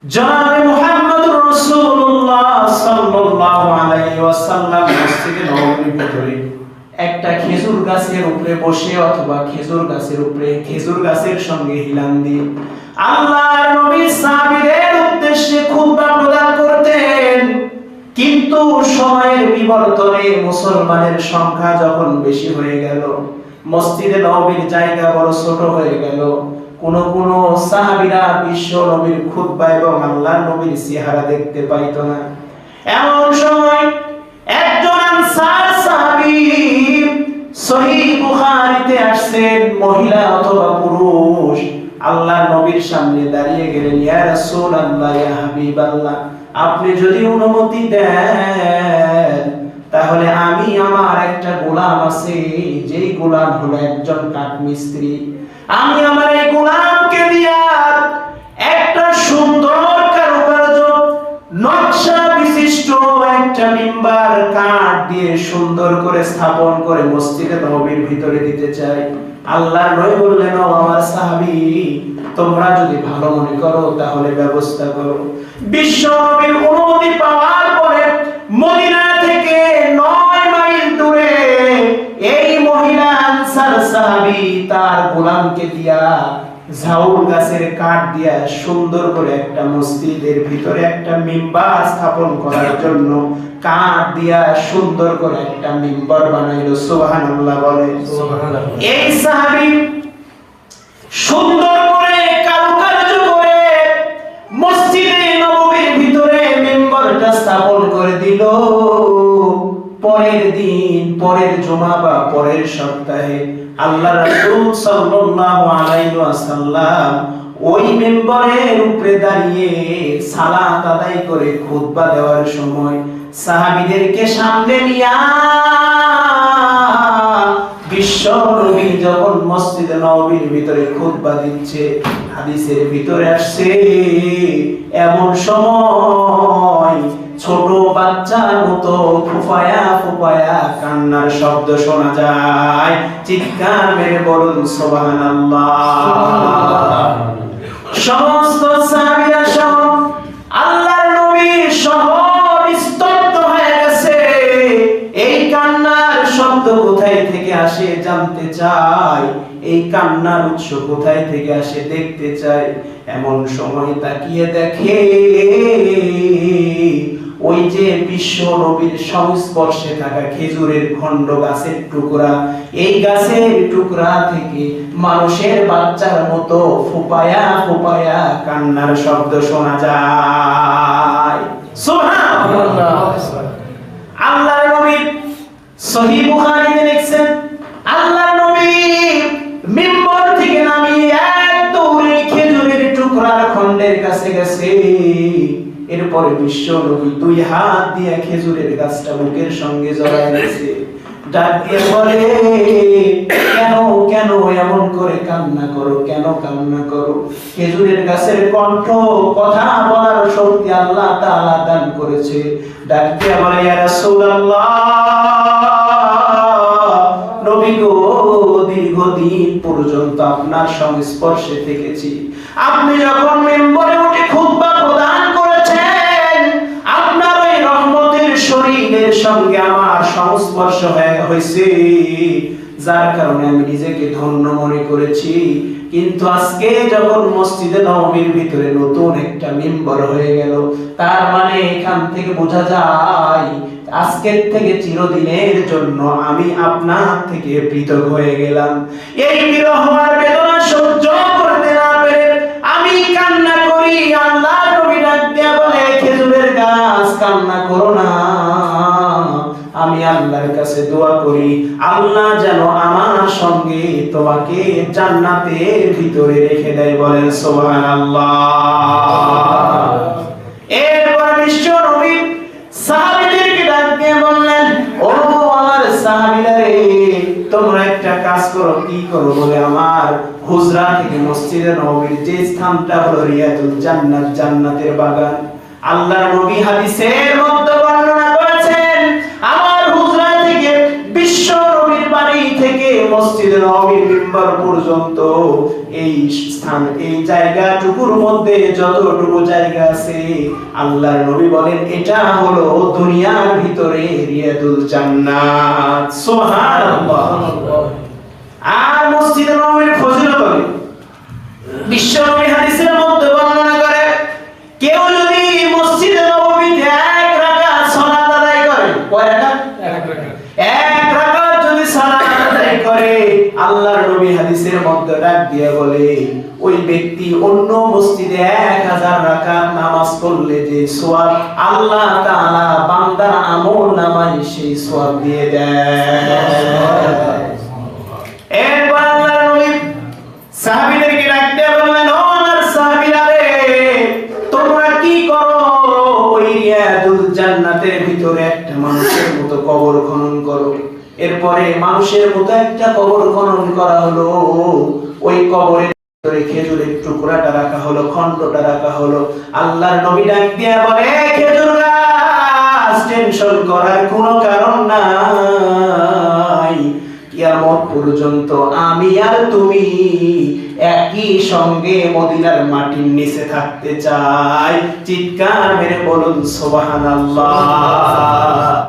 জনাবে মুহাম্মদুর রাসূলুল্লাহ সাল্লাল্লাহু আলাইহি ওয়াসাল্লাম মসজিদে নববীর ভিতরে একটা খেজুর গাছের উপরে বসে অথবা খেজুর গাছের উপরে খেজুর গাছের সঙ্গে হিলান দিয়ে আল্লাহর নবী সাহাবীদের উদ্দেশ্যে খুতবা প্রদান করতেন। কিন্তু সময়ের বিবর্তনে মুসলমানের সংখ্যা যখন বেশি হয়ে গেল, মসজিদে নববীর জায়গা বড় ছোট হয়ে গেল, কোন কোন সাহাবীরা বিশ্ব নবীর খুতবা এবং আল্লাহর নবীর চেহারা দেখতে পাইত না। এমন সময় একজন আনসার সাহাবী সহিহ বুখারীতে আসছেন, মহিলা অথবা পুরুষ, আল্লাহর নবীর সামনে দাঁড়িয়ে গেলেন, ইয়া রাসূলুল্লাহ, ইয়া হাবিবাল্লাহ, আপনি যদি অনুমতি দেন তাহলে আমি আমার একটা গোলাম আছে, যেই গোলাম হলো একজন কাঠমিস্ত্রি, আমি আমার এই গোলামকে দিয়া একটা সুন্দর কারুকার্য নকশা বিশিষ্ট একটা মিম্বার কাঠ দিয়ে সুন্দর করে স্থাপন করে মসজিদে নববীর ভিতরে দিতে চাই। আল্লাহর নবী বললেন, ও আমার সাহাবী, তোমরা যদি ভালো মনে করো তাহলে ব্যবস্থা করো। বিশ্ব নবীর অনুমতি পাওয়ার পরে মদিনা থেকে 9 মাইল দূরে এই মহিলা আনসার সাহাবী তার গোলামকে দিয়া ঝাউল গাছের কাঠ দিয়া সুন্দর করে একটা মসজিদের ভিতরে একটা মিম্বার স্থাপন করার জন্য কাঠ দিয়া সুন্দর করে একটা মিম্বার বানাইলো। সুবহানাল্লাহ বলে। এই সাহাবী সুন্দর করে কারুকার্য করে মসজিদে নববীর ভিতরে মিম্বারটা স্থাপন করে দিল। পরের দিন, পরের জুমা বা পরের সপ্তাহে আল্লাহ রাসূল সাল্লাল্লাহু আলাইহি ওয়াসাল্লাম ওই মিম্বরের উপরে দাঁড়িয়ে সালাত আদায় করে খুতবা দেওয়ার সময় সাহাবীদেরকে সামনে নিয়া বিশ্ব নবী যখন মসজিদে নববীর ভিতরে খুতবা দিচ্ছে, হাদিসের ভিতরে আসছে এমন সময় ছোট বাচ্চার মতো ফুফায়া ফুফায়া কান্নার শব্দ শোনা যায়। চিৎকার মেরে বলুন সুবহানাল্লাহ। সমস্ত সাহাবীরা সহ আল্লাহর নবী সহ স্তব্ধ হয়ে গেছে। এই কান্নার শব্দ কোথায় থেকে আসে জানতে চাই, এই কান্নার উৎস কোথায় থেকে আসে দেখতে চাই। এমন সময় তাকিয়ে দেখে ওই যে বিশ্ব নবীর সংস্পর্শে থাকা খেজুরের খণ্ড গাছের টুকরা, এই গাছের টুকরা থেকে মানুষের বাচ্চার মতো ফুপায়া ফুপায়া কান্নার শব্দ শোনা যায়। সুবহানাল্লাহ। আল্লাহর নবী সহিহ বুখারীতে লিখছেন, আল্লাহর নবী মিম্বর থেকে নামিয়ে এক দৌড়ে খেজুরের টুকরার খণ্ডের কাছে গেছে। এরপরে বিশ্ব নবী 2 হাত দিয়ে খেজুরের গাছটা বুকের সঙ্গে জড়ায় নিয়েছে। ডাক দিয়ে বলে, কেন কেন এমন করে কান্না করো, কেন কান্না করো? খেজুরের গাছের কণ্ঠ কথা বলার শক্তি আল্লাহ তাআলা দান করেছে। ডাক দিয়ে বলে, ইয়া রাসূলুল্লাহ, নবী গো, দীর্ঘদিন পর্যন্ত আপনার সংস্পর্শে থেকেছি। আপনি যখন মিম্বরে উঠে খুতবা প্রদান করেছেন, আপনার ওই রহমতের শরীরের সঙ্গে আমার সংস্পর্শ হয়েছে, যার কারণে আমি নিজেকে ধন্য মনে করেছি। কিন্তু আজকে যখন মসজিদে নববীর ভিতরে নতুন একটা মিম্বর হয়ে গেল, তার মানে এখান থেকে বোঝা যায় আজকের থেকে চিরদিনের জন্য আমি আপনার থেকে পৃথক হয়ে গেলাম। এই বিরহ আর বেদনা সহ্য করতে না পেরে আমি কান্না করি। আল্লাহ নবী ডাক দিয়া বলে, খেজুরের গাছ, কান্না করো না। আমি আল্লাহর কাছে দোয়া করি, আল্লাহ যেন আমার সঙ্গে তোমাকে জান্নাতের ভিতরে রেখে দেয়। বলেন সুবহানাল্লাহ। এরপর বিশ্ব নবী সাহাবীদেরকে ডাক দিয়ে বললেন, ও আমার সাহাবীরা রে, তোমরা একটা কাজ করো। কি করো? বলে, আমার হুজরা থেকে মসজিদে নববীর যে স্থানটা হলো রিয়াদুল জান্নাত, জান্নাতের বাগান। আল্লাহর নবী হাদিসের মধ্যে বর্ণনা করেছেন, আমার হুজরা থেকে বিশ্ব নবীর বাড়ি বাড়ি থেকে মসজিদে নববীর মিম্বার পর্যন্ত এই স্থান, এই জায়গাটুকুর মধ্যে যতটুকু জায়গা আছে, আল্লাহর নবী বলেন এটা হলো দুনিয়ার ভিতরে রিয়াদুল জান্নাত। সুবহানাল্লাহ। আর মসজিদে নববীর ফজিলত বলে বিশ্ব নবী হাদিসের মধ্যে বর্ণনা করে, কেউ যদি মসজিদে নববীতে এক রাকাত সালাত আদায় করে, কয় রাকাত? এক রাকাত যদি সালাত আদায় করে, আল্লাহর নবী হাদিসের মধ্যে ডাক দিয়ে বলে ওই ব্যক্তি অন্য মসজিদে 1000 রাকাত নামাজ পড়লে যে সওয়াব আল্লাহ তাআলা বান্দার আমলনামায় সেই সওয়াব দিয়ে দেয়। এরপর আল্লাহর নবী সাহাবীদেরকে ডাক দিয়ে বললেন, ও আমার সাহাবীরা রে, তোমরা কি করো? ওই রিয়াদুল জান্নাতের ভিতরে একটা মানুষের মতো কবর খনন করো। এরপরে মানুষের মতো একটা কবর খনন করা হলো, ওই কবরের ভিতরে খেজুরের টুকরাটা রাখা হলো, খণ্ডটা রাখা হলো। আল্লাহর নবী ডাক দিয়ে বলে, খেজুর গাছ, টেনশন করার কোনো কারণ নাই, কিয়ামত পর্যন্ত আমি আর তুমি একই সঙ্গে মদিনার মাটির নিচে থাকতে চাই। চিৎকার মেরে বলুন সুবহানাল্লাহ।